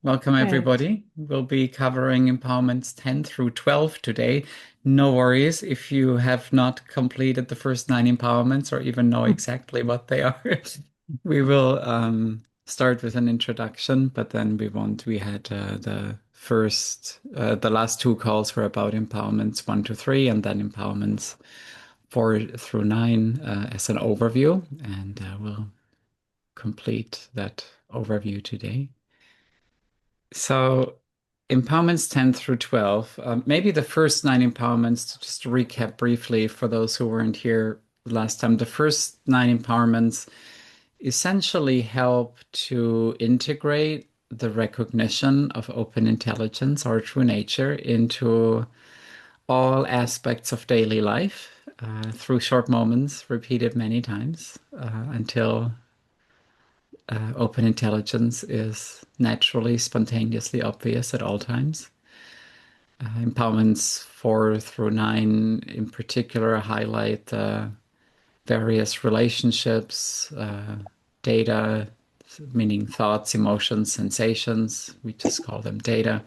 Welcome Great. everybody. We'll be covering empowerments 10 through 12 today. No worries if you have not completed the first nine empowerments or even know exactly what they are. We will start with an introduction, but then we won't. We had the last two calls were about empowerments 1 to 3 and then empowerments 4 through 9 as an overview. And we'll complete that overview today. So, empowerments 10 through 12, maybe the first nine empowerments, just to recap briefly for those who weren't here last time. The first nine empowerments essentially help to integrate the recognition of open intelligence, our true nature, into all aspects of daily life through short moments repeated many times until open intelligence is naturally, spontaneously obvious at all times. Empowerments 4 through 9 in particular highlight various relationships, data, meaning thoughts, emotions, sensations. We just call them data,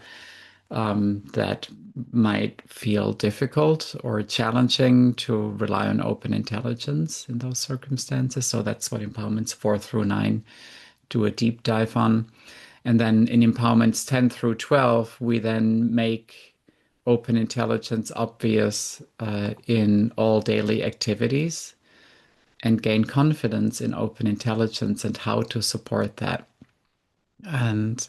that might feel difficult or challenging to rely on open intelligence in those circumstances. So that's what empowerments 4 through 9 do a deep dive on. And then in empowerments 10 through 12, we then make open intelligence obvious in all daily activities and gain confidence in open intelligence and how to support that. And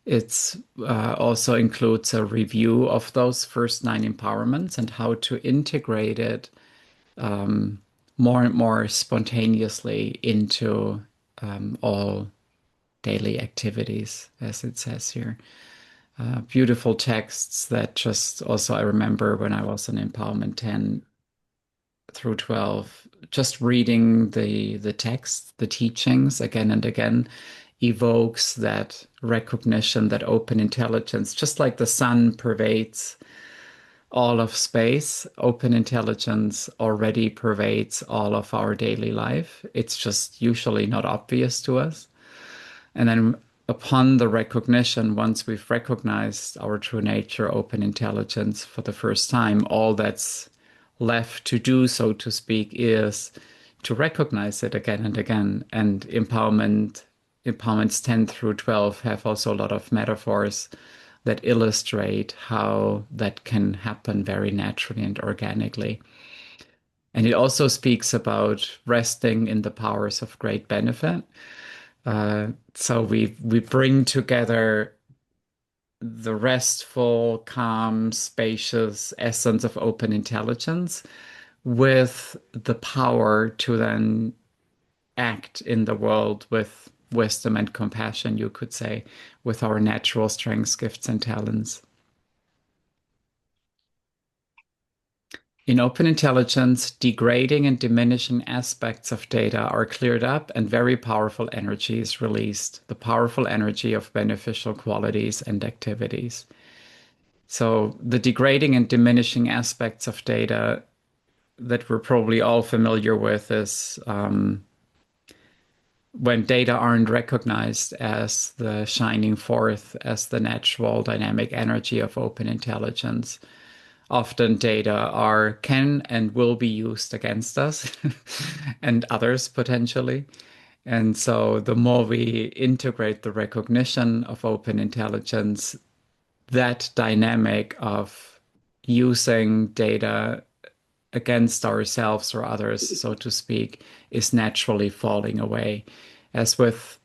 it's also includes a review of those first nine empowerments and how to integrate it more and more spontaneously into all daily activities, as it says here. Beautiful texts that just also I remember when I was in Empowerment 10 through 12, just reading the text, the teachings again and again evokes that recognition, that open intelligence, just like the sun pervades all of space, open intelligence already pervades all of our daily life. It's just usually not obvious to us. And then upon the recognition, once we've recognized our true nature, open intelligence for the first time, all that's left to do, so to speak, is to recognize it again and again. And empowerments 10 through 12 have also a lot of metaphors that illustrate how that can happen very naturally and organically. And it also speaks about resting in the powers of great benefit. So we bring together the restful, calm, spacious essence of open intelligence with the power to then act in the world with wisdom and compassion, you could say, with our natural strengths, gifts, and talents. In open intelligence, degrading and diminishing aspects of data are cleared up and very powerful energy is released, the powerful energy of beneficial qualities and activities. So, the degrading and diminishing aspects of data that we're probably all familiar with is when data aren't recognized as the shining forth, as the natural dynamic energy of open intelligence. Often data are can and will be used against us and others potentially. And so the more we integrate the recognition of open intelligence, that dynamic of using data against ourselves or others, so to speak, is naturally falling away. As with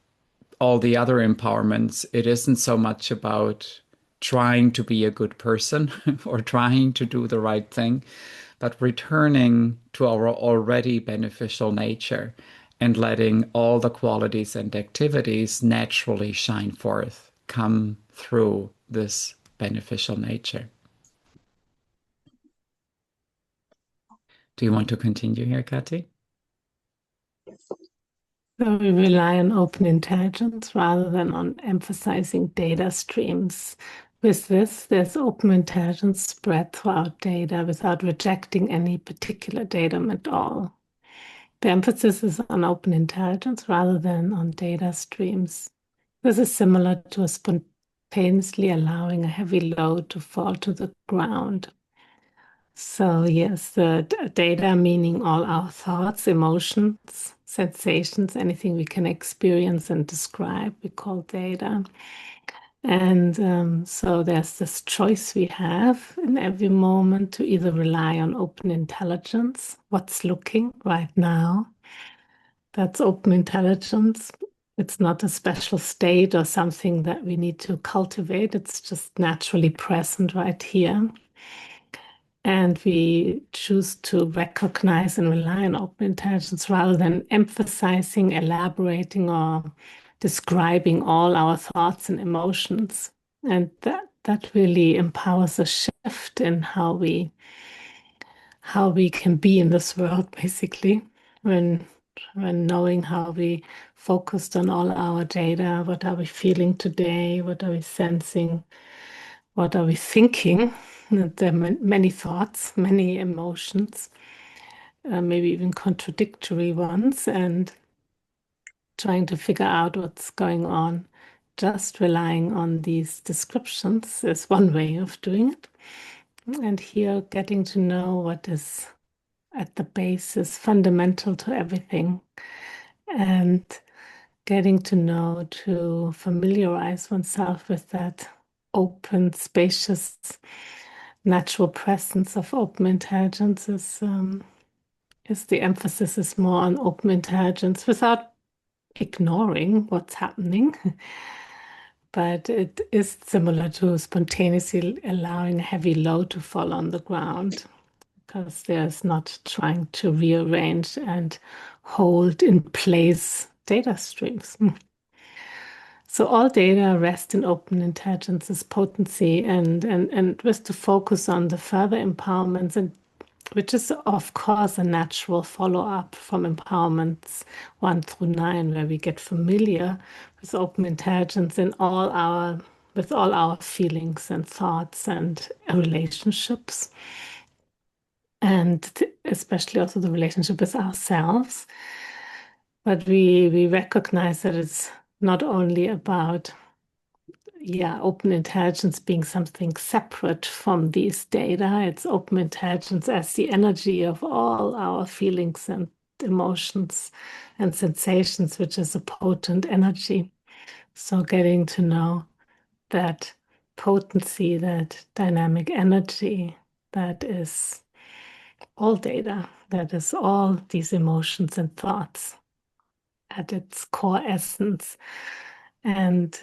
all the other empowerments, it isn't so much about trying to be a good person or trying to do the right thing, but returning to our already beneficial nature and letting all the qualities and activities naturally shine forth, come through this beneficial nature. Do you want to continue here, Kathy? So we rely on open intelligence rather than on emphasizing data streams. With this, there's open intelligence spread throughout data without rejecting any particular datum at all. The emphasis is on open intelligence rather than on data streams. This is similar to a spontaneously allowing a heavy load to fall to the ground. So, yes, the data meaning all our thoughts, emotions, sensations, anything we can experience and describe, we call data. And so there's this choice we have in every moment to either rely on open intelligence, what's looking right now. That's open intelligence. It's not a special state or something that we need to cultivate. It's just naturally present right here. And we choose to recognize and rely on open intelligence rather than emphasizing, elaborating, or describing all our thoughts and emotions. And that really empowers a shift in how we can be in this world, basically, when knowing how we focused on all our data, what are we feeling today, what are we sensing, what are we thinking? There are many thoughts, many emotions, maybe even contradictory ones, and trying to figure out what's going on. Just relying on these descriptions is one way of doing it. And here, getting to know what is at the base is fundamental to everything. And getting to know, to familiarize oneself with that open, spacious, natural presence of open intelligence is the emphasis is more on open intelligence without ignoring what's happening. But it is similar to spontaneously allowing a heavy load to fall on the ground, because there's not trying to rearrange and hold in place data streams. So all data rest in open intelligence's potency and with the focus on the further empowerments, and which is of course a natural follow-up from empowerments 1 through 9, where we get familiar with open intelligence in all our with all our feelings and thoughts and relationships, and especially also the relationship with ourselves. But we recognize that it's not only about open intelligence being something separate from these data. It's open intelligence as the energy of all our feelings and emotions and sensations, which is a potent energy. So getting to know that potency, that dynamic energy, that is all data, that is all these emotions and thoughts at its core essence. And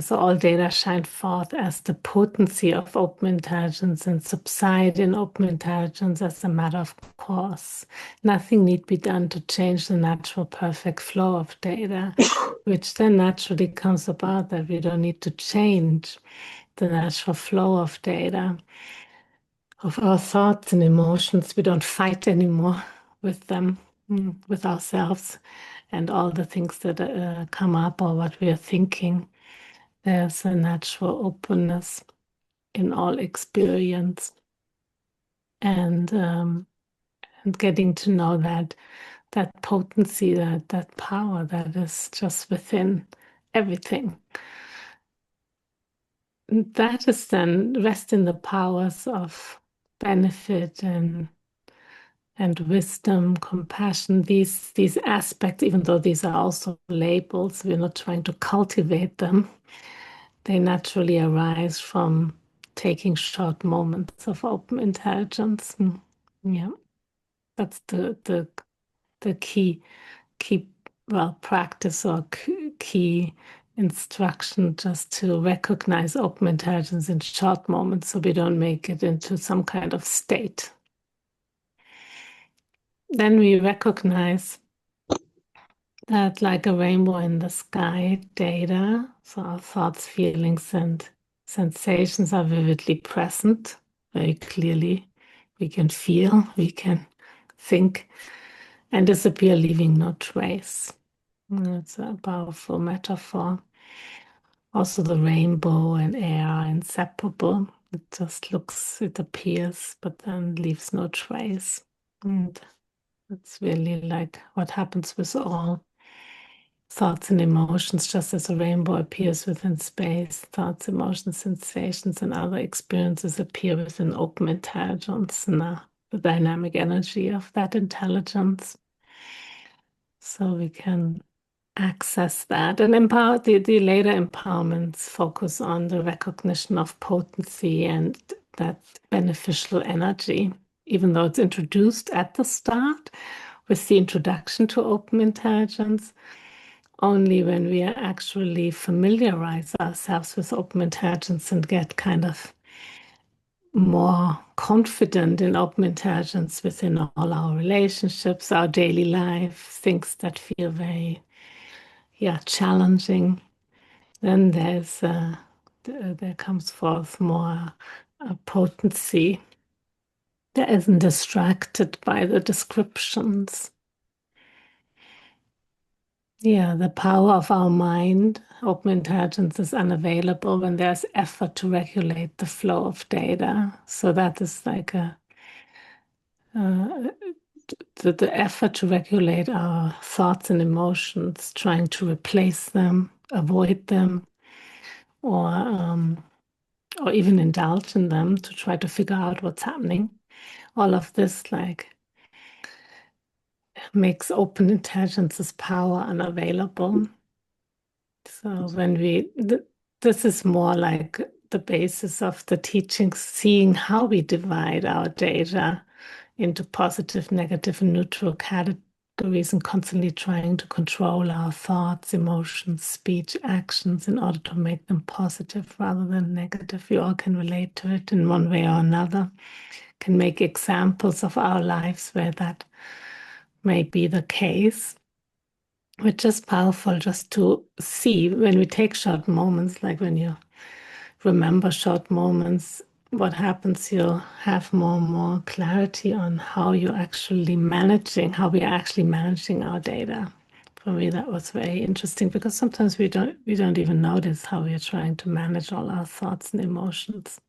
so all data shine forth as the potency of open intelligence and subside in open intelligence as a matter of course. Nothing need be done to change the natural, perfect flow of data, which then naturally comes about that we don't need to change the natural flow of data, of our thoughts and emotions. We don't fight anymore with them, with ourselves and all the things that come up or what we are thinking. There's a natural openness in all experience, and getting to know that potency, that power that is just within everything. And that is then rest in the powers of benefit and wisdom, compassion, these aspects, even though these are also labels, we're not trying to cultivate them. They naturally arise from taking short moments of open intelligence. Yeah, that's the key practice or key instruction, just to recognize open intelligence in short moments so we don't make it into some kind of state. Then we recognize that, like a rainbow in the sky, data, so our thoughts, feelings, and sensations are vividly present, very clearly. We can feel, we can think, and disappear, leaving no trace. It's a powerful metaphor. Also, the rainbow and air are inseparable. It just looks, it appears, but then leaves no trace. And it's really like what happens with all thoughts and emotions, just as a rainbow appears within space, thoughts, emotions, sensations, and other experiences appear within open intelligence and the dynamic energy of that intelligence. So we can access that and empower the later empowerments focus on the recognition of potency and that beneficial energy, even though it's introduced at the start with the introduction to open intelligence. Only when we actually familiarize ourselves with open intelligence and get kind of more confident in open intelligence within all our relationships, our daily life, things that feel very, challenging, then there comes forth more potency that isn't distracted by the descriptions. Yeah, the power of our mind, open intelligence is unavailable when there's effort to regulate the flow of data. So that is like the effort to regulate our thoughts and emotions, trying to replace them, avoid them, or even indulge in them to try to figure out what's happening. All of this like makes open intelligence's power unavailable. So this is more like the basis of the teaching, seeing how we divide our data into positive, negative, and neutral categories and constantly trying to control our thoughts, emotions, speech, actions in order to make them positive rather than negative. We all can relate to it in one way or another, can make examples of our lives where that may be the case, which is powerful just to see when we take short moments, like when you remember short moments, what happens, you'll have more and more clarity on how we are actually managing our data. For me, that was very interesting because sometimes we don't even notice how we are trying to manage all our thoughts and emotions.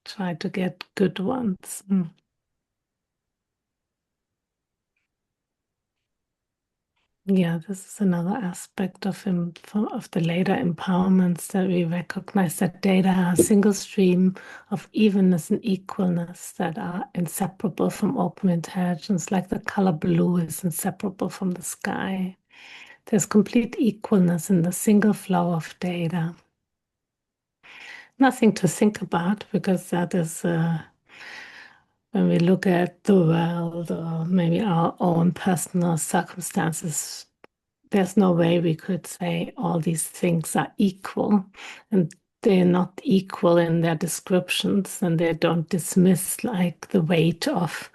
Try to get good ones. Yeah, this is another aspect of the later empowerments that we recognize that data are a single stream of evenness and equalness that are inseparable from open intelligence, like the color blue is inseparable from the sky. There's complete equalness in the single flow of data. Nothing to think about because that is when we look at the world or maybe our own personal circumstances, there's no way we could say all these things are equal, and they're not equal in their descriptions, and they don't dismiss like the weight of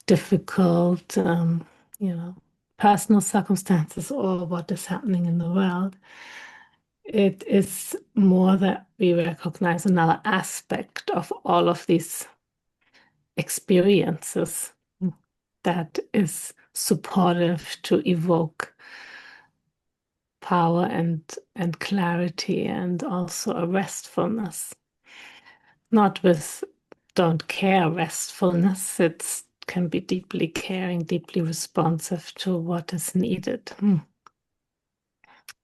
difficult, personal circumstances or what is happening in the world. It is more that we recognize another aspect of all of these experiences that is supportive to evoke power and clarity and also a restfulness. Not with don't care restfulness. It can be deeply caring, deeply responsive to what is needed.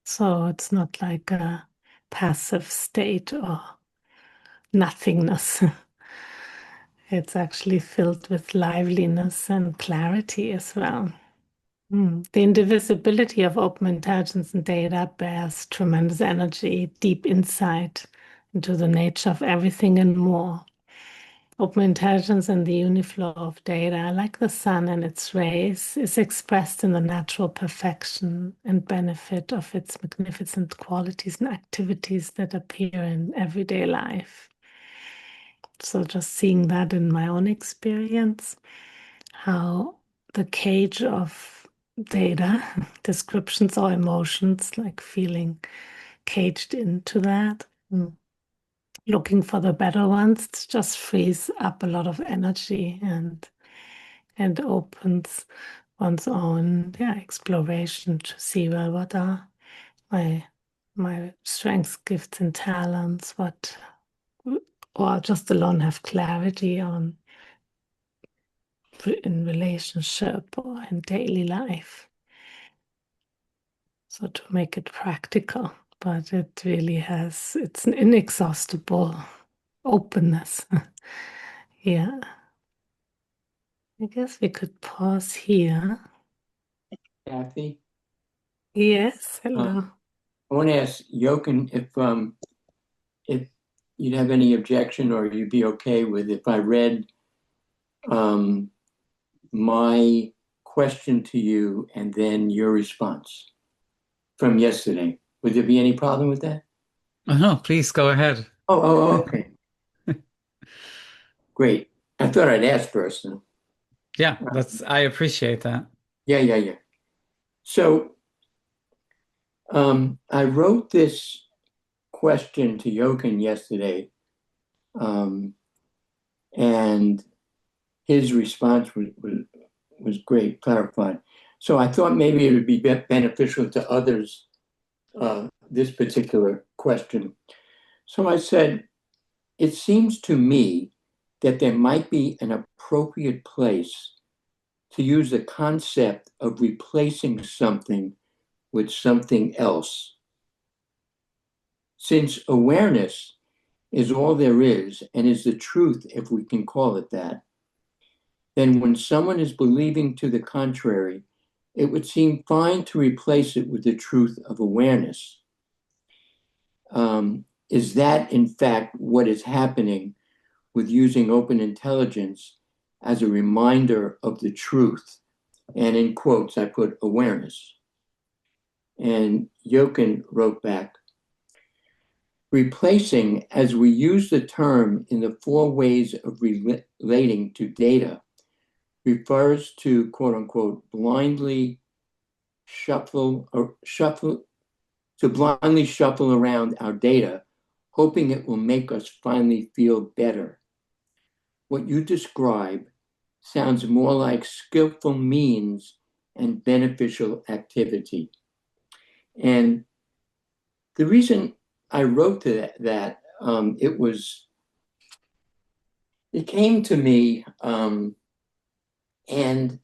So it's not like a passive state or nothingness. It's actually filled with liveliness and clarity as well. The indivisibility of open intelligence and data bears tremendous energy, deep insight into the nature of everything and more. Open intelligence and the uniflow of data, like the sun and its rays, is expressed in the natural perfection and benefit of its magnificent qualities and activities that appear in everyday life. So just seeing that in my own experience, how the cage of data, descriptions or emotions, like feeling caged into that, looking for the better ones, just frees up a lot of energy and opens one's own exploration to see, well, what are my strengths, gifts, and talents, or just alone have clarity on in relationship or in daily life. So to make it practical, but it really has, it's an inexhaustible openness. Yeah, I guess we could pause here. Kathy, Yes, um, hello. I want to ask Jochen if you'd have any objection or you'd be okay with if I read um, my question to you and then your response from yesterday. Would there be any problem with that? Oh, no, please go ahead. Okay. Great. I thought I'd ask first. Though. Yeah, I appreciate that. Yeah. So I wrote this question to Jochen yesterday, um, and his response was great, clarified. So I thought maybe it would be beneficial to others, this particular question. So I said, it seems to me that there might be an appropriate place to use the concept of replacing something with something else. Since awareness is all there is and is the truth, if we can call it that, then when someone is believing to the contrary, it would seem fine to replace it with the truth of awareness. Is that, in fact, what is happening with using open intelligence as a reminder of the truth? And in quotes, I put awareness. And Jochen wrote back, replacing, as we use the term in the four ways of relating to data, refers to quote unquote blindly shuffle to blindly shuffle around our data, hoping it will make us finally feel better. What you describe sounds more like skillful means and beneficial activity. And the reason I wrote to that, it came to me, and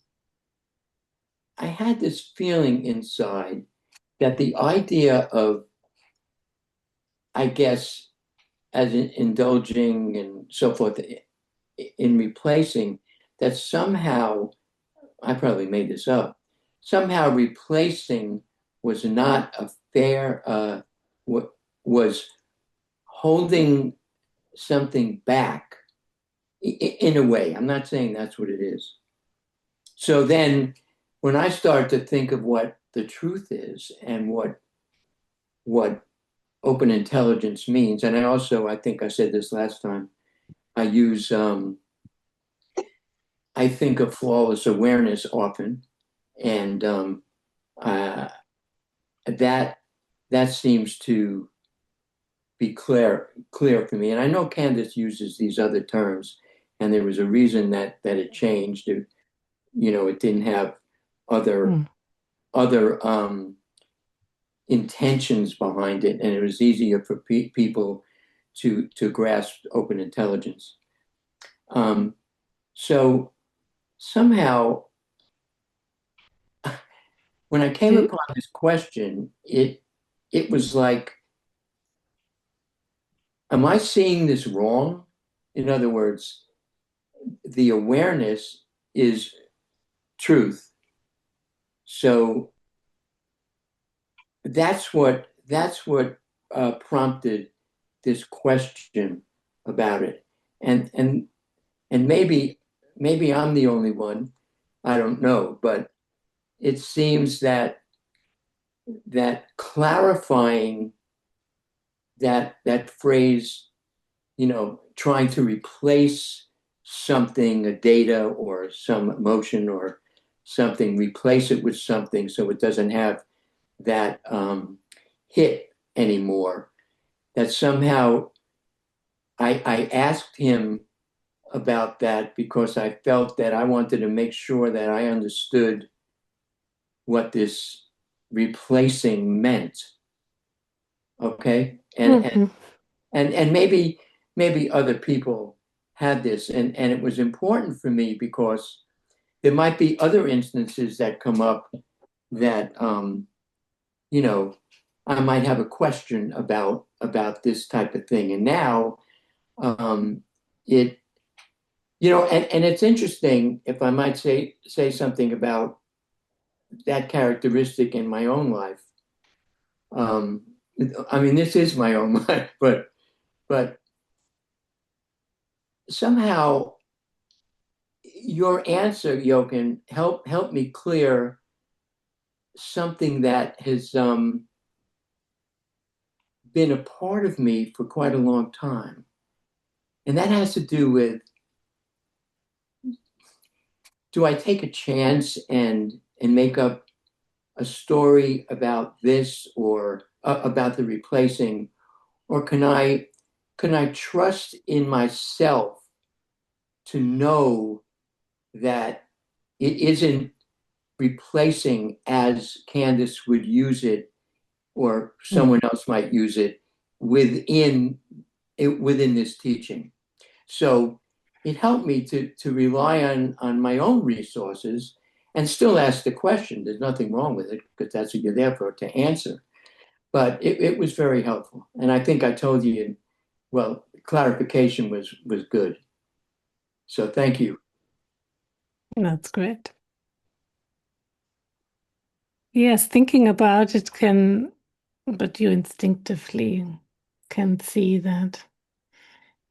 I had this feeling inside that the idea of, I guess, as in indulging and so forth in replacing, that somehow, I probably made this up, somehow replacing was not a fair, was holding something back in a way. I'm not saying that's what it is. So then when I start to think of what the truth is and what open intelligence means, and I think I said this last time, I use I think of flawless awareness often, and uh, that that seems to be clear for me. And I know Candace uses these other terms, and there was a reason that it changed. It didn't have other Mm. other intentions behind it, and it was easier for people to grasp open intelligence. Um, so somehow, when I came Do, upon this question, it was like, am I seeing this wrong? In other words, the awareness is truth. So that's what prompted this question about it, and maybe I'm the only one. I don't know, but it seems that clarifying that phrase, trying to replace something, a data or some emotion or something, replace it with something so it doesn't have that hit anymore. That somehow I asked him about that because I felt that I wanted to make sure that I understood what this replacing meant. Okay. mhm. And maybe other people had this, and it was important for me because there might be other instances that come up that I might have a question about this type of thing. And now um, it, and it's interesting, if I might say something about that characteristic in my own life. Um, I mean, this is my own life, but somehow your answer, Jochen, help me clear something that has been a part of me for quite a long time. And that has to do with, do I take a chance and make up a story about this, or about the replacing, or can I trust in myself to know that it isn't replacing as Candace would use it, or someone else might use it within within this teaching. So it helped me to rely on my own resources and still ask the question. There's nothing wrong with it, because that's what you're there for, to answer. But it was very helpful. And I think I told you, well, clarification was good. So thank you. That's great. Yes, thinking about it can, but you instinctively can see that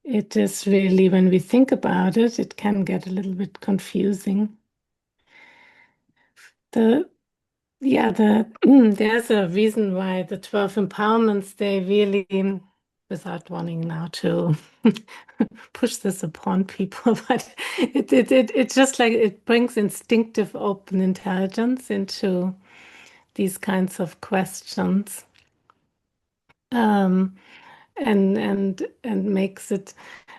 it is really, when we think about it, it can get a little bit confusing. The there's a reason why the 12 empowerments, they really, without wanting now to push this upon people, but it just like it brings instinctive open intelligence into these kinds of questions. Um, and makes it,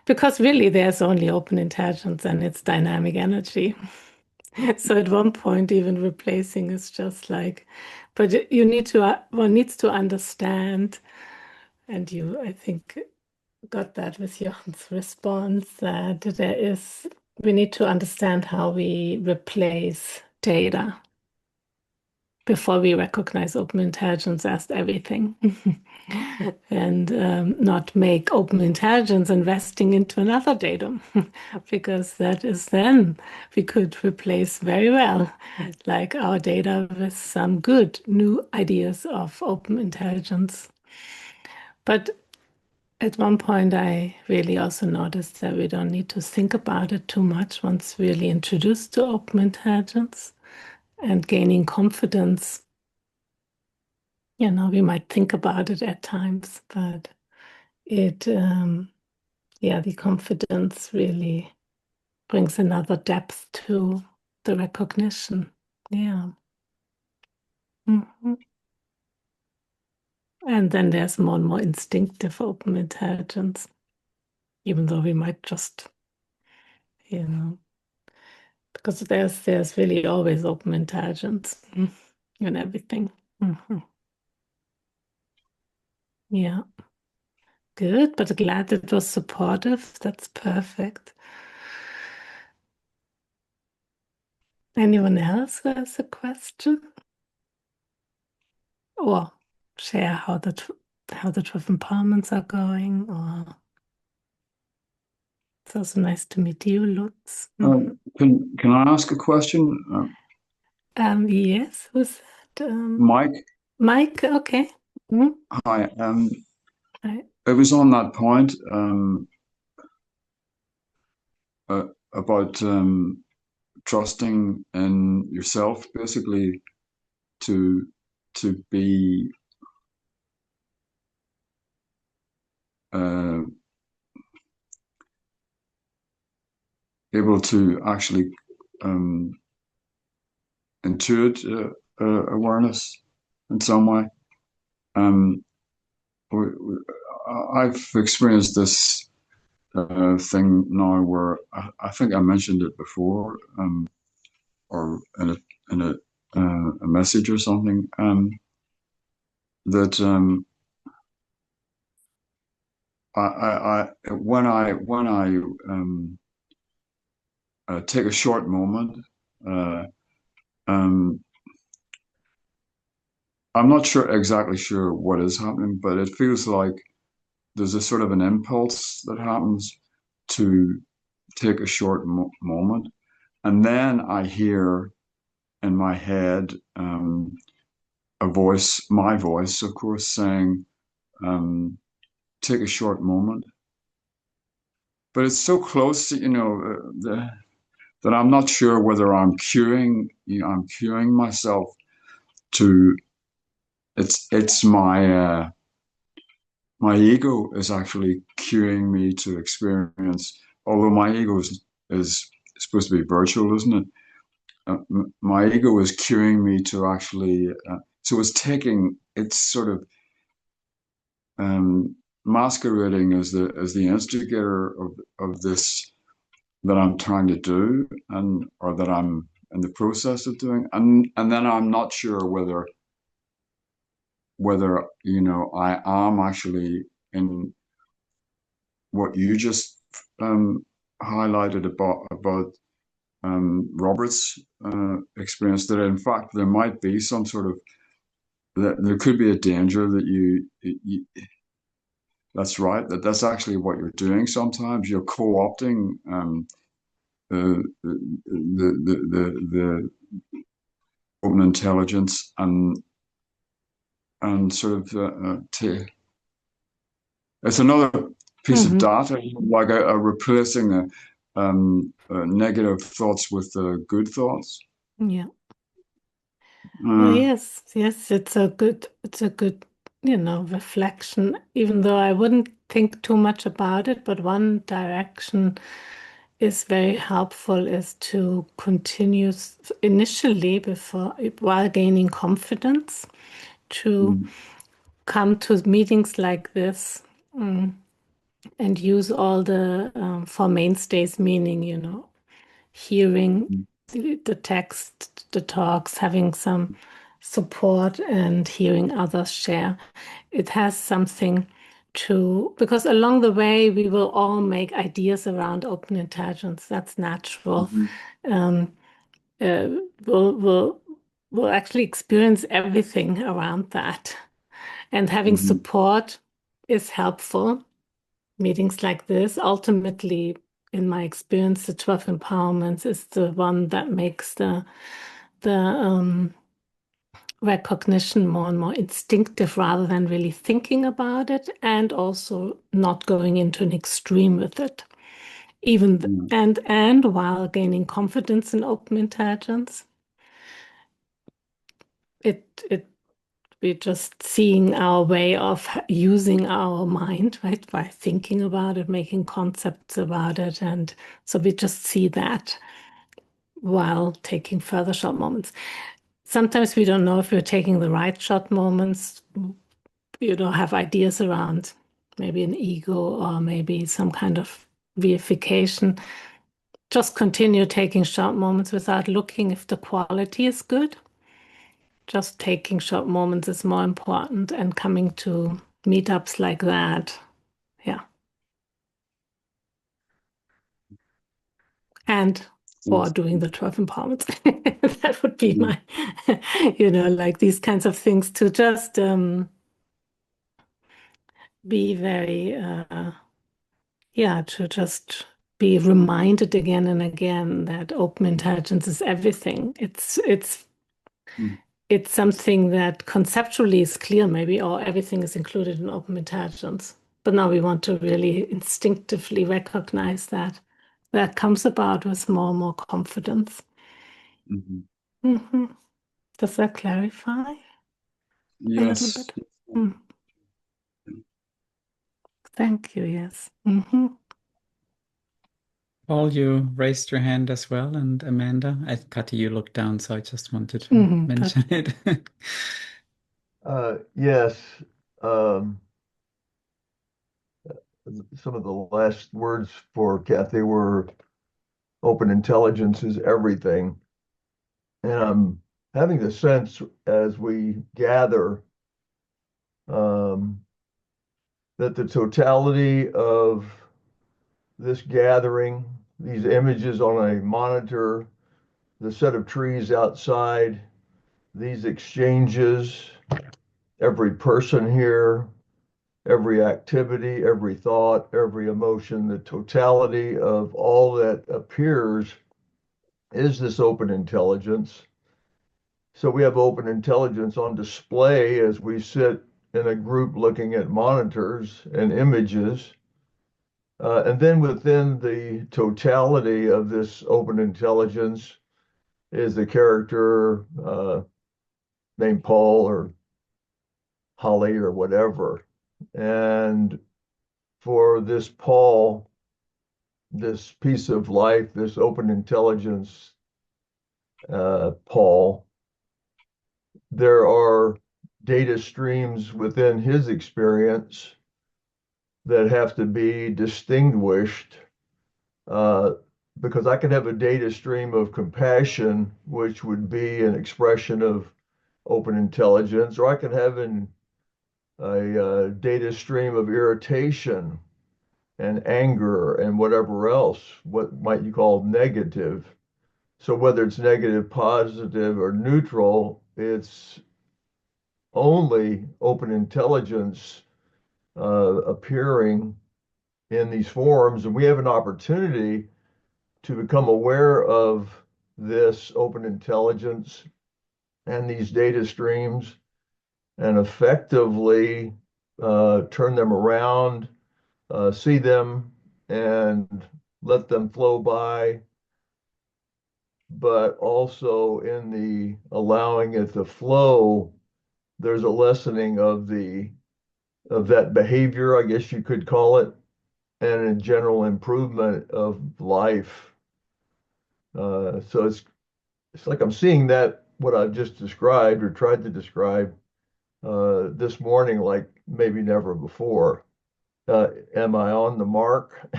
because really there's only open intelligence and it's dynamic energy. So at one point, even replacing is just like, but you need to, one needs to understand, and you, I think, got that with Jochen's response, that we need to understand how we replace data before we recognize open intelligence as everything. And not make open intelligence investing into another datum, because that is, then we could replace very well, like our data, with some good new ideas of open intelligence. But at one point, I really also noticed that we don't need to think about it too much once really introduced to open intelligence and gaining confidence. We might think about it at times, but it, the confidence really brings another depth to the recognition. Yeah. Mhm. And then there's more and more instinctive open intelligence, even though we might just, because there's really always open intelligence in everything. Mhm. Yeah. Good, but glad it was supportive. That's perfect. Anyone else who has a question? Or share how the 12 empowerments are going? Or it's also nice to meet you, Lutz. Can I ask a question? Yes, who's that? Mike, Mike, okay. Mhm. hi. Hi. It was on that point about trusting in yourself, basically, to be uh, able to actually intuit awareness in some way. Um, I've experienced this thing now where I think I mentioned it before, or in a message or something, that when I take a short moment, uh, um, I'm not sure exactly sure what is happening, but it feels like there's a sort of an impulse that happens to take a short moment, and then I hear in my head a voice, my voice, of course, saying, um, "Take a short moment." But it's so close, that I'm not sure whether I'm cueing myself to. It's my ego is actually cueing me to experience. Although my ego is supposed to be virtual, isn't it? My ego is cueing me to actually. So it's sort of masquerading as the instigator of this that I'm trying to do, and or that I'm in the process of doing, and then I'm not sure whether I am actually in what you just um, highlighted about Robert's experience, that in fact there might be some sort of that there could be a danger that you that's right, that's actually what you're doing. Sometimes you're co-opting the open intelligence and sort of it's another piece of Mm-hmm. data, like a replacing negative thoughts with good thoughts. Yeah. Oh, Uh, yes, yes, it's a good, reflection, even though I wouldn't think too much about it, but one direction is very helpful is to continue initially before while gaining confidence to mm, come to meetings like this, and use all the for mainstays, meaning, hearing mm, the text, the talks, having some support and hearing others share. It has something to, because along the way we will all make ideas around open intelligence. That's natural. mm, Um, uh, we'll, we'll, we'll actually experience everything around that. And having mm, support is helpful. Meetings like this, ultimately, in my experience, the 12 empowerments is the one that makes the recognition more and more instinctive rather than really thinking about it, and also not going into an extreme with it. mm, And while gaining confidence in open intelligence, it we're just seeing our way of using our mind, right? By thinking about it, making concepts about it. And so we just see that while taking further short moments. Sometimes we don't know if we're taking the right short moments. You don't have ideas around maybe an ego or maybe some kind of reification. Just continue taking short moments without looking if the quality is good. Just taking short moments is more important, and coming to meetups like that. Yeah. And or yes, doing the 12 empowerments. That would be mm, my, like these kinds of things to just be very, yeah, to just be reminded again and again that open intelligence is everything. mm, It's something that conceptually is clear, maybe, or everything is included in open intelligence. But now we want to really instinctively recognize that that comes about with more and more confidence. mhm. Hmm. Does that clarify a little Yes. bit? Mm. Thank you. Yes. Paul, you raised your hand as well, and Amanda. Kathy, you looked down, so I just wanted to That, mention it. Yes. Um, some of the last words for Kathy were open intelligence is everything. And I'm having the sense as we gather um, that the totality of this gathering, these images on a monitor, the set of trees outside, these exchanges, every person here, every activity, every thought, every emotion, the totality of all that appears is this open intelligence. So we have open intelligence on display as we sit in a group looking at monitors and images. And then within the totality of this open intelligence is a character named Paul or Holly or whatever. And for this Paul, this piece of life, this open intelligence, Paul, there are data streams within his experience that have to be distinguished uh, because I could have a data stream of compassion, which would be an expression of open intelligence, or I could have a data stream of irritation and anger and whatever else, what might you call negative. So whether it's negative, positive, or neutral, it's only open intelligence appearing in these forms. And we have an opportunity to become aware of this open intelligence and these data streams and effectively turn them around, see them, and let them flow by, but also in the allowing it to flow, there's a lessening of that behavior, I guess you could call it, and a general improvement of life. So it's like I'm seeing that what I've just described or tried to describe this morning, like maybe never before. Am I on the mark?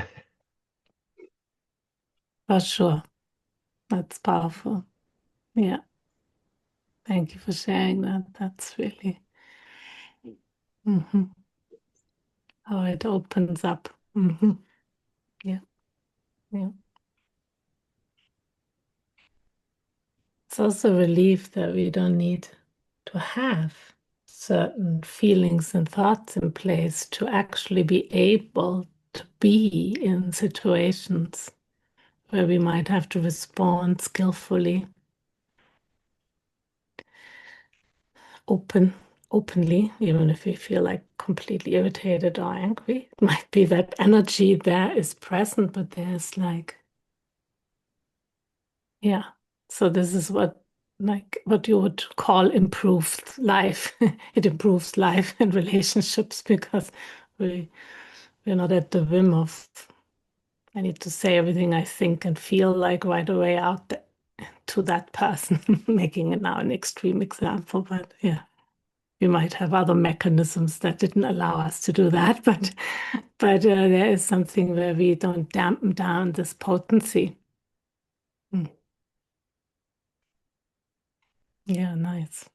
For sure. That's powerful. Yeah. Thank you for sharing that. That's really how it opens up. Yeah. Yeah. It's also a relief that we don't need to have certain feelings and thoughts in place to actually be able to be in situations where we might have to respond skillfully, openly, even if we feel like completely irritated or angry. It might be that energy there is present, but there's like, yeah. So this is what you would call improved life. It improves life and relationships because we're not at the whim of I need to say everything I think and feel like right away out there to that person, making it now an extreme example, but yeah. We might have other mechanisms that didn't allow us to do that, but there is something where we don't dampen down this potency. Yeah, nice.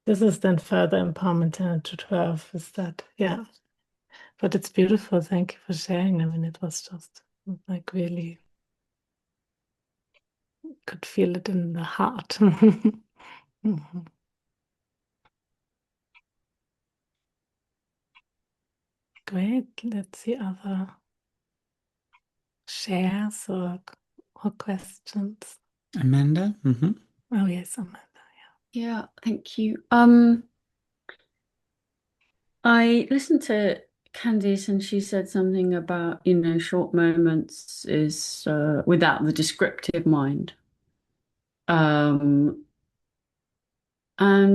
This is then further empowerment 10 to 12. Is that, yeah. But it's beautiful. Thank you for sharing. I mean, it was just like really could feel it in the heart. Great. Let's see other shares or questions. Amanda? Oh, yes, Amanda. Yeah, thank you. I listened to Candice and she said something about, short moments is without the descriptive mind. And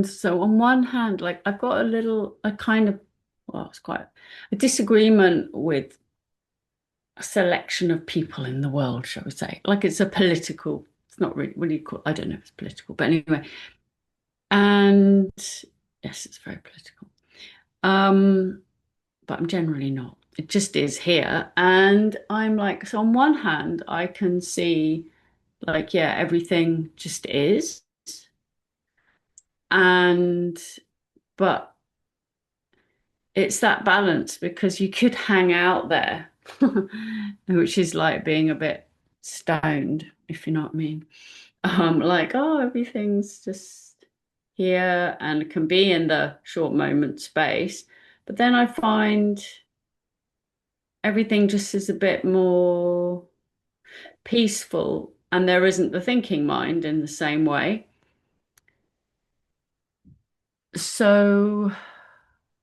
so on one hand, like I've got it's quite a disagreement with a selection of people in the world, shall we say. Like it's not really, what do you call, I don't know if it's political, but anyway. And yes, it's very political. But I'm generally not. It just is here. And I'm like, so on one hand, I can see like, yeah, everything just is. But it's that balance because you could hang out there, which is like being a bit stoned, if you know what I mean. Like, oh, everything's just, here and can be in the short moment space. But then I find everything just is a bit more peaceful, and there isn't the thinking mind in the same way. So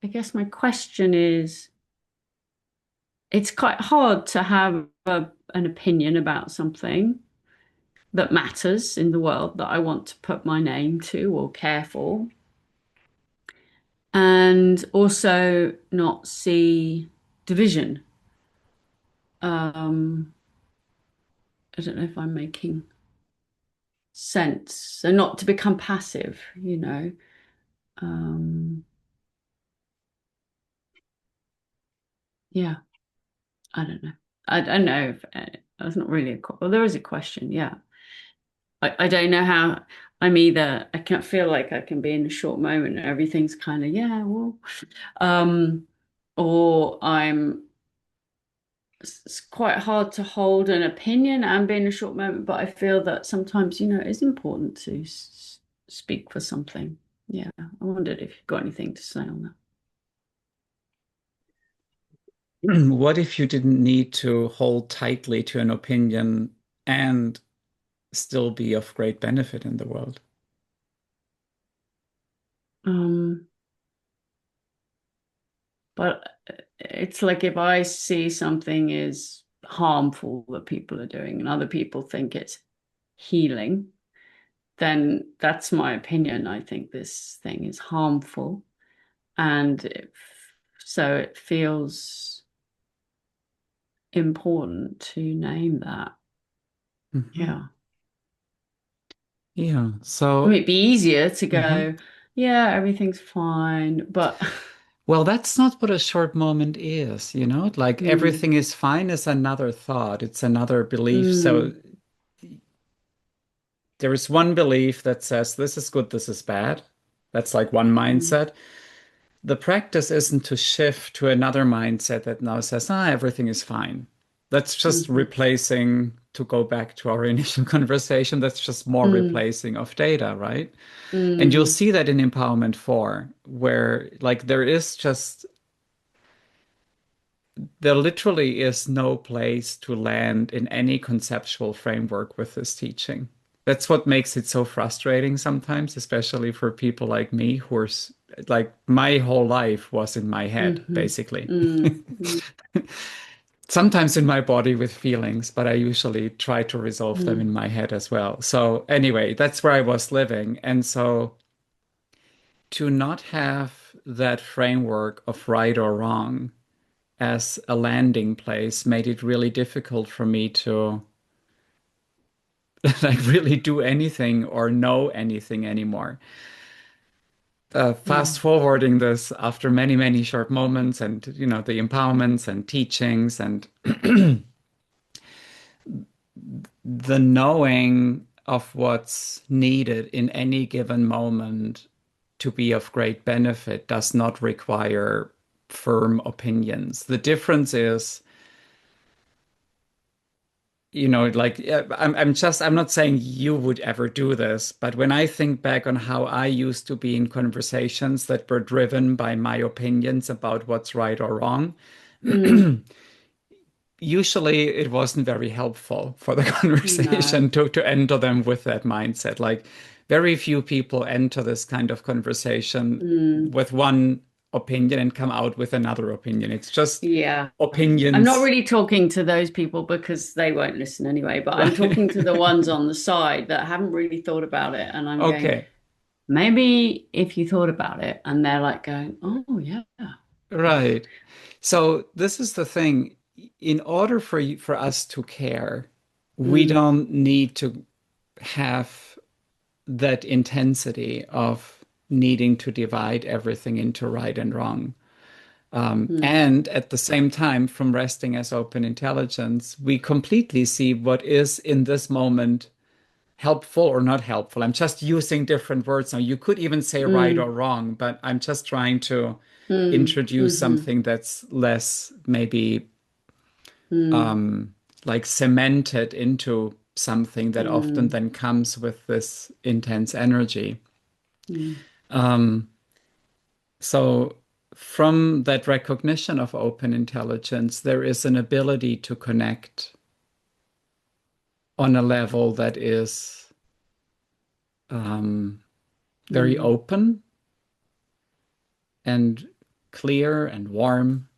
I guess my question is, it's quite hard to have an opinion about something that matters in the world that I want to put my name to or care for, and also not see division. I don't know if I'm making sense. So not to become passive, you know. Um, yeah, I don't know. I don't know if that's not really well, there is a question. Yeah. I don't know how I'm either, I can't feel like I can be in a short moment and everything's kind of, yeah, well, um, or it's quite hard to hold an opinion and be in a short moment, but I feel that sometimes, it's important to speak for something. Yeah, I wondered if you've got anything to say on What if you didn't need to hold tightly to an opinion and still be of great benefit in the world? that. But it's like if I see something is harmful that people are doing and other people think it's healing, then that's my opinion. I think this thing is harmful. And so it feels important to name that. Mhm. Yeah. Yeah. I So, mean, it'd be easier to mhm. go, yeah, everything's fine. But Well, that's not what a short moment is, Like mm, everything is fine is another thought, it's another belief. So mm, there is one belief that says this is good, this is bad. That's like one mm, mindset. The practice isn't to shift to another mindset that now says, everything is fine. That's just mm, replacing, to go back to our initial conversation, that's just more mm, replacing of data, right? And you'll mm, see that in Empowerment 4, where like there literally is no place to land in any conceptual framework with this teaching. That's what makes it so frustrating sometimes, especially for people like me who are like my whole life was in my head, mm, basically. mm, mm, Sometimes in my body with feelings, but I usually try to resolve them mm. in my head as well. So, anyway, that's where I was living. And so, to not have that framework of right or wrong as a landing place made it really difficult for me to like really do anything or know anything anymore. Yeah. Fast forwarding this after many, many short moments and, the empowerments and teachings and the knowing of what's needed in any given moment to be of great benefit does not require firm opinions. The difference is, like I'm not saying you would ever do this, but when I think back on how I used to be in conversations that were driven by my opinions about what's right or wrong, Mm. usually it wasn't very helpful for the No. conversation to enter them with that mindset. Like very few people enter this kind of conversation Mm. with one opinion and come out with another opinion. It's just Yeah. I'm not opinions, really talking to those people because they won't listen anyway, but I'm talking to the right? ones on the side that haven't really thought about it. And I'm going, Okay. maybe if you thought about it, and they're like going, oh, yeah. Right. So this is the thing. In order for us to care, we Mm. don't need to have that intensity of needing to divide everything into right and wrong. Mm. And at the same time, from resting as open intelligence, we completely see what is in this moment helpful or not helpful. I'm just using different words now. You could even say right or Mm. wrong, but I'm just trying to Mm. introduce Mm-hmm. something that's less maybe Mm. like cemented into something that often Mm. then comes with this intense energy. Mm. Um, so from that recognition of open intelligence, there is an ability to connect on a level that is very Mm. open and clear and warm,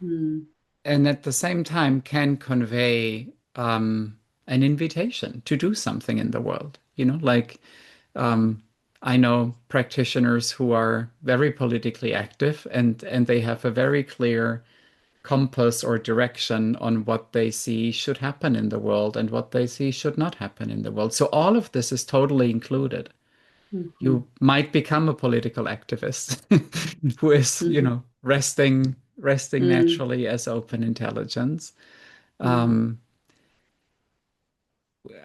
Mm. and at the same time can convey an invitation to do something in the world. Like um, I know practitioners who are very politically active, and they have a very clear compass or direction on what they see should happen in the world and what they see should not happen in the world. So all of this is totally included. Mhm. You might become a political activist who is, Mhm. resting Mm. naturally as open intelligence. Mm. Um,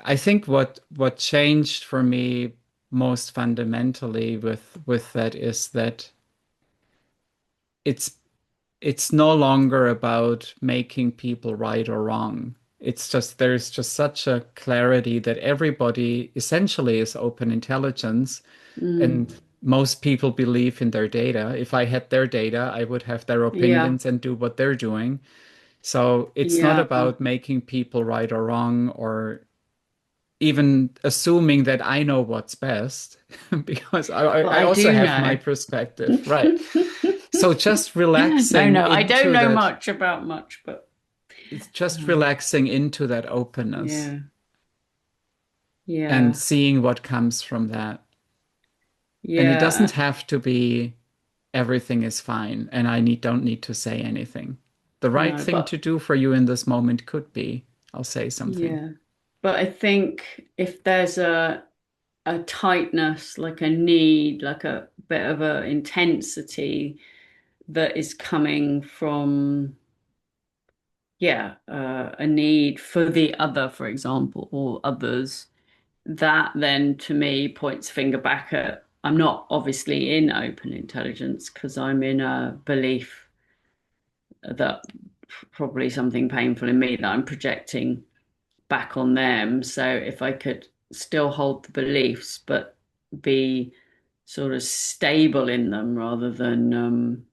I think what changed for me most fundamentally with that is that it's it's no longer about making people right or wrong. It's just there's just such a clarity that everybody essentially is open intelligence, Mm. and most people believe in their data. If I had their data, I would have their Yeah. opinions and do what they're doing. So it's not Yeah. about making people right or wrong or even assuming that I know what's best, because But I I also do have my know. perspective, right? So just No, relaxing no, I don't into know that, much about much, but it's just um, relaxing into that openness yeah, and yeah, seeing what comes from that. And it doesn't yeah. have to be everything is fine and don't need to say anything. The right No, thing but to do for you in this moment could be, I'll say something. yeah, but I think if there's a tightness, like a need, like a bit of a intensity that is coming from, yeah, a need for the other, for example, or others, that then to me points finger back at I'm not obviously in open intelligence because I'm in a belief that probably something painful in me that I'm projecting back on them. So if I could still hold the beliefs but be sort of stable in them rather than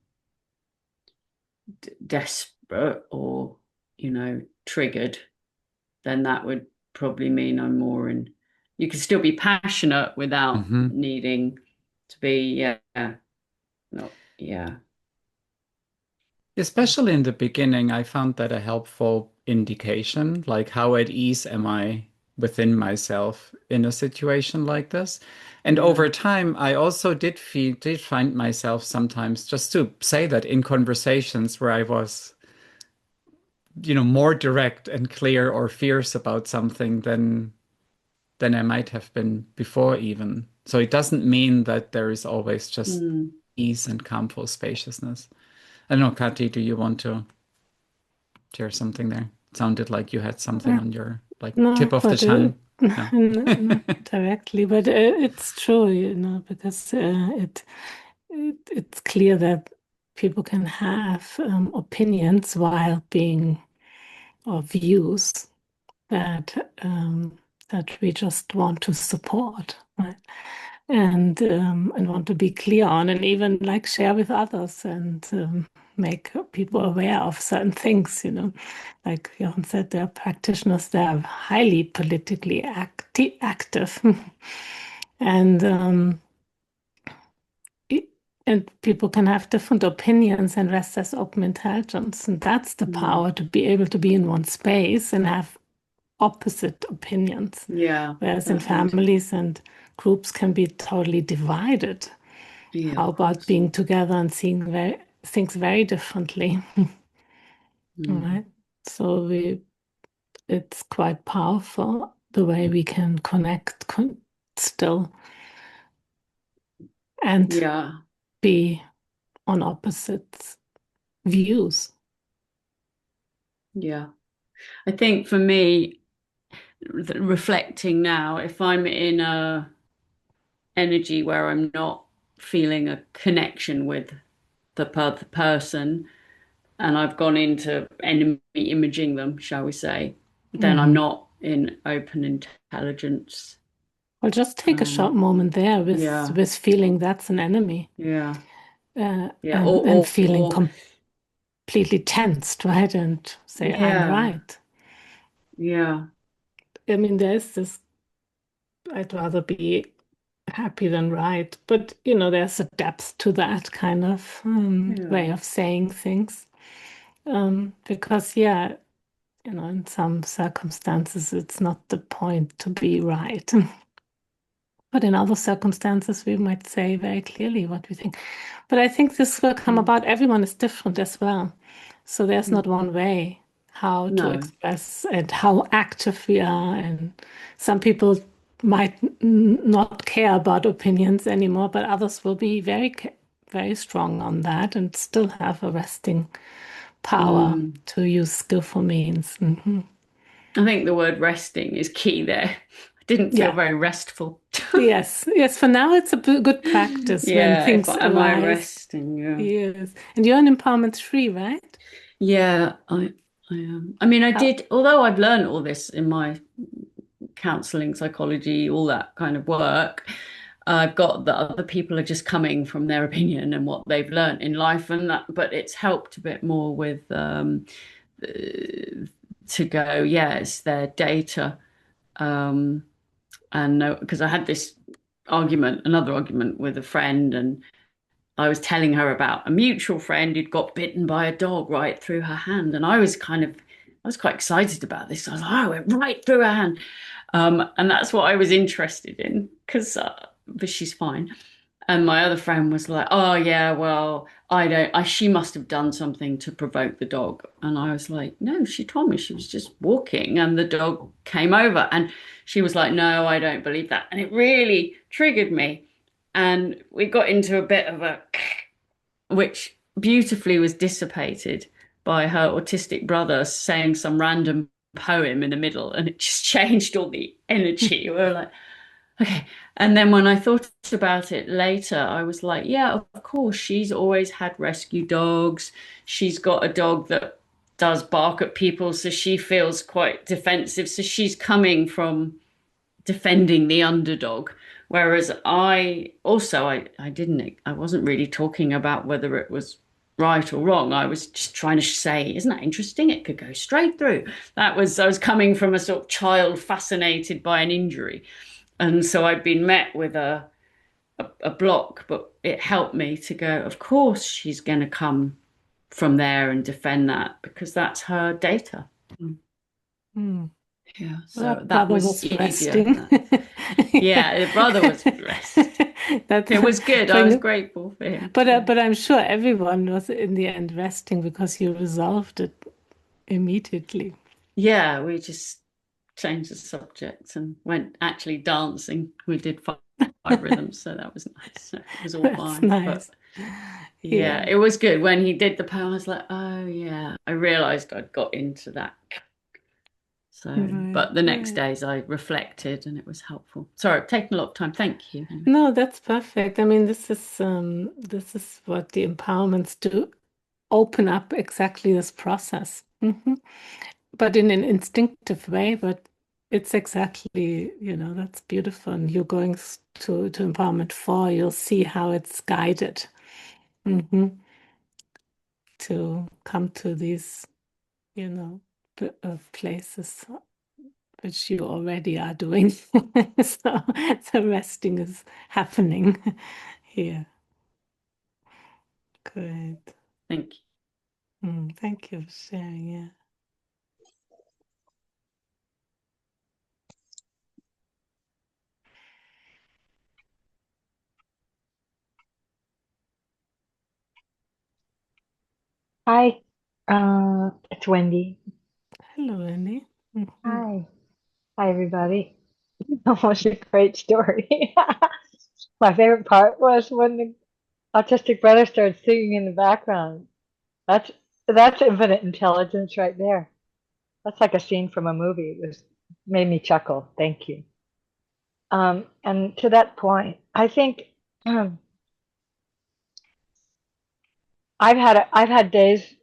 desperate or triggered, then that would probably mean I'm more in. You can still be passionate without Hmm. needing to be, yeah, not, yeah. Especially in the beginning, I found that a helpful indication, like how at ease am I within myself in a situation like this. And Yeah. over time, I also did find myself sometimes just to say that in conversations where I was, more direct and clear or fierce about something than I might have been before even. So it doesn't mean that there is always just Mm. ease and calmful spaciousness. I don't know, Kati, do you want to share something there? It sounded like you had something Yeah, on your like tip no, of the but tongue. No. not directly, but it's true, because it's clear that people can have opinions while being or views that we just want to support, right? And want to be clear on, and even like share with others, and make people aware of certain things. Like Jochen said, there are practitioners that are highly politically active, and it- and people can have different opinions and rest as open intelligence, and that's the Mm. power to be able to be in one space and have opposite opinions. Yeah, Whereas in that makes families and groups can be totally divided. yeah, How of about course. being together and seeing things very differently? All Mm. right. So it's quite powerful the way we can connect still and Yeah, be on opposite views. yeah. I think for me, reflecting now, if I'm in a energy where I'm not feeling a connection with the person, and I've gone into enemy imaging them, shall we say, then I'm Hmm. not in open intelligence. Well, just take a short moment there with feeling that's an enemy. Yeah. And Or feeling completely tensed, right? And say, I'm right. Yeah. I mean, there's this, I'd rather be happy than right. But, there's a depth to that kind of way of saying things. Because, in some circumstances, it's not the point to be right. But in other circumstances, we might say very clearly what we think. But I think this will come about. Everyone is different as well. So there's not one way how to express and how active we are. And some people might not care about opinions anymore, but others will be very, very strong on that and still have a resting power to use skillful means. I think the word resting is key there. I didn't feel very restful. Yes. For now, it's a good practice when things arise. Am I resting? Yes. And you're an empowerment 3, right? Yeah, I am. I mean, I did, although I've learned all this in my counseling, psychology, all that kind of work, I've got that other people are just coming from their opinion and what they've learned in life, and that, but it's helped a bit more with to go, it's their data. And because I had this another argument with a friend, and I was telling her about a mutual friend who'd got bitten by a dog right through her hand. And I was quite excited about this. I was like, oh, it went right through her hand. And that's what I was interested in, but she's fine. And my other friend was like, oh yeah, well, she must have done something to provoke the dog. And I was like, no, she told me she was just walking and the dog came over. And she was like, no, I don't believe that. And it really triggered me. And we got into a bit of a, which beautifully was dissipated by her autistic brother saying some random poem in the middle. And it just changed all the energy. We were like, okay. And then when I thought about it later, I was like, yeah, of course, she's always had rescue dogs. She's got a dog that does bark at people, so she feels quite defensive. So she's coming from defending the underdog. Whereas I wasn't really talking about whether it was right or wrong. I was just trying to say, isn't that interesting? It could go straight through. I was coming from a sort of child fascinated by an injury. And so I'd been met with a block, but it helped me to go, of course, she's going to come from there and defend that because that's her data. Yeah, so that was easier. Yeah, the brother was resting. It was good. I was grateful for him. But I'm sure everyone was in the end resting because you resolved it immediately. Yeah, we just changed the subject and went actually dancing. We did 5 rhythms, so that was nice. It was all fine. Nice. But yeah, it was good. When he did the poem, I was like, oh yeah, I realized I'd got into that. So, but the next days I reflected and it was helpful. Sorry, I've taken a lot of time. Thank you. No, that's perfect. I mean, this is what the empowerments do. Open up exactly this process, but in an instinctive way. But it's exactly, that's beautiful. And you're going to empowerment 4, you'll see how it's guided to come to these, places which you already are doing. So resting is happening here. Good. Thank you. Thank you for sharing. Yeah. Hi, it's Wendy. Hello, Wendy. Hi. Hi, everybody. That was a great story. My favorite part was when the autistic brother started singing in the background. That's infinite intelligence right there. That's like a scene from a movie. It made me chuckle. Thank you. And to that point, I think I've had days.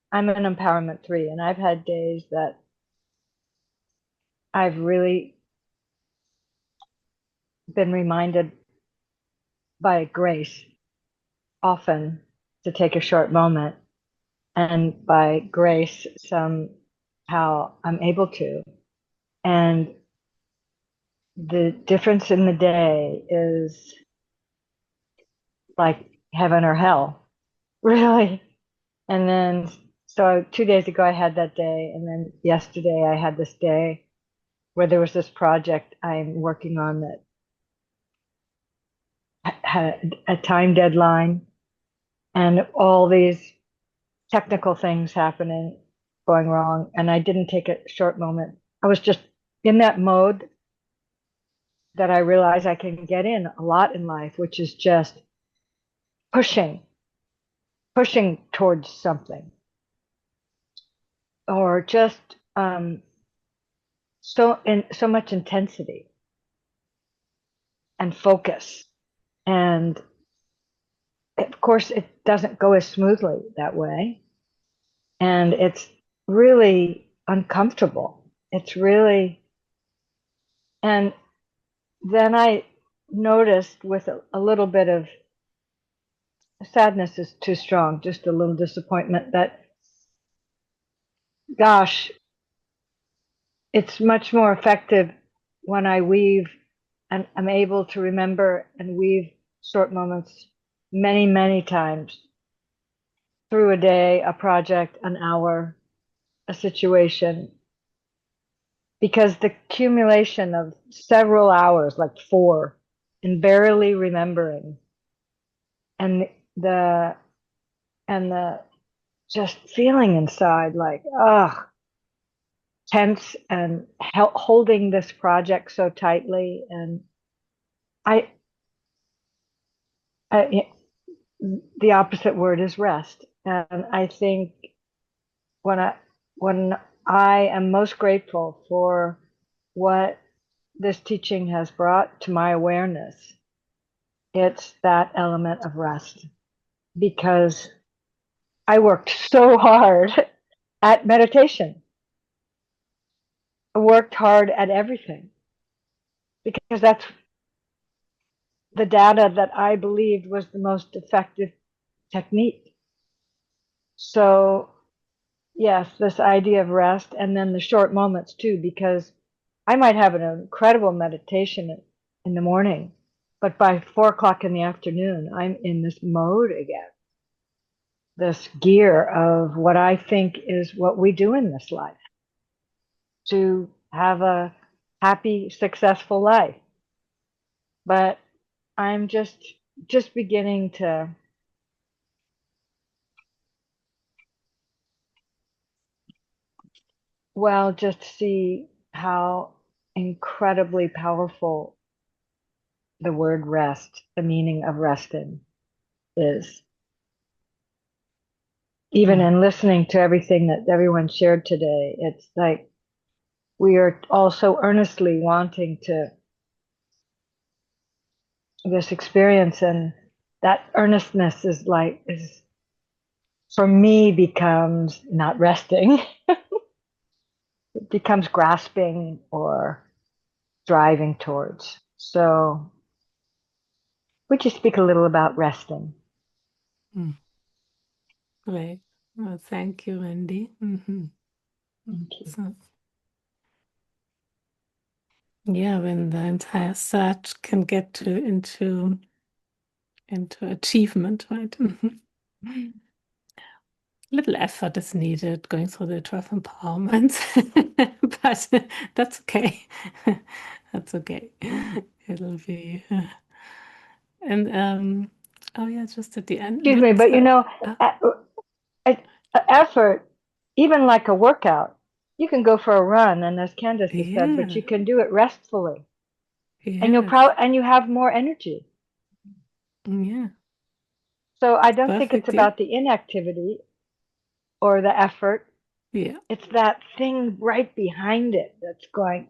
I'm an empowerment 3, and I've had days that I've really been reminded by grace often to take a short moment, and by grace somehow I'm able to. And the difference in the day is like heaven or hell, really. And then, so 2 days ago I had that day, and then yesterday I had this day where there was this project I'm working on that had a time deadline, and all these technical things happening, going wrong, and I didn't take a short moment. I was just in that mode that I realize I can get in a lot in life, which is just pushing, pushing towards something, or just so much intensity and focus. And of course, it doesn't go as smoothly that way, and it's really uncomfortable. It's really, and then I noticed with a little bit of sadness is too strong, just a little disappointment that, gosh, it's much more effective when I weave and I'm able to remember and weave short moments many, many times through a day, a project, an hour, a situation. Because the accumulation of several hours, like 4, and barely remembering, and the and the just feeling inside like, tense, and holding this project so tightly. And I, I, the opposite word is rest. And I think when I am most grateful for what this teaching has brought to my awareness, it's that element of rest. Because I worked so hard at meditation. I worked hard at everything because that's the data that I believed was the most effective technique. So, yes, this idea of rest, and then the short moments too, because I might have an incredible meditation in the morning, but by 4 o'clock in the afternoon, I'm in this mode again, this gear of what I think is what we do in this life to have a happy, successful life. But I'm just beginning to, well, just see how incredibly powerful the word rest, the meaning of resting, is. Even in listening to everything that everyone shared today, it's like we are all so earnestly wanting to this experience, and that earnestness is for me becomes not resting. It becomes grasping or driving towards. So would you speak a little about resting? Great. Well, thank you, Wendy. Thank you. So, yeah, when the entire search can get into achievement, right? Little effort is needed going through the 12 empowerments, but that's okay. That's okay. It'll be. And oh yeah, just at the end. Excuse me, but effort, even like a workout, you can go for a run, and as Candace has said, but you can do it restfully, and you have more energy. Yeah. So I don't think it's about the inactivity or the effort. Yeah. It's that thing right behind it that's going.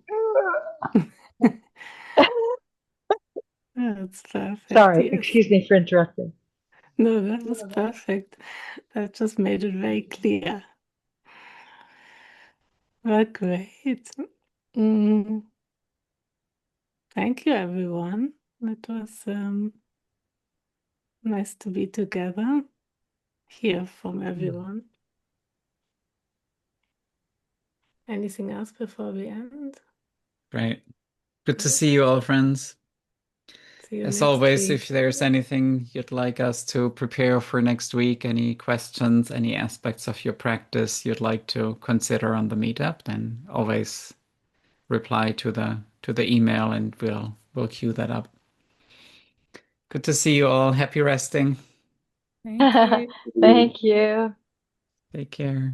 That's perfect. Sorry, yes. Excuse me for interrupting. No, that was perfect. That just made it very clear. Well, great. Thank you, everyone. It was nice to be together, hear from everyone. Anything else before we end? Great. Good to see you all, friends. See you As next always, week. if there's anything you'd like us to prepare for next week, any questions, any aspects of your practice you'd like to consider on the meetup, then always reply to the email and we'll queue that up. Good to see you all. Happy resting. Thank you. Thank you. Take care.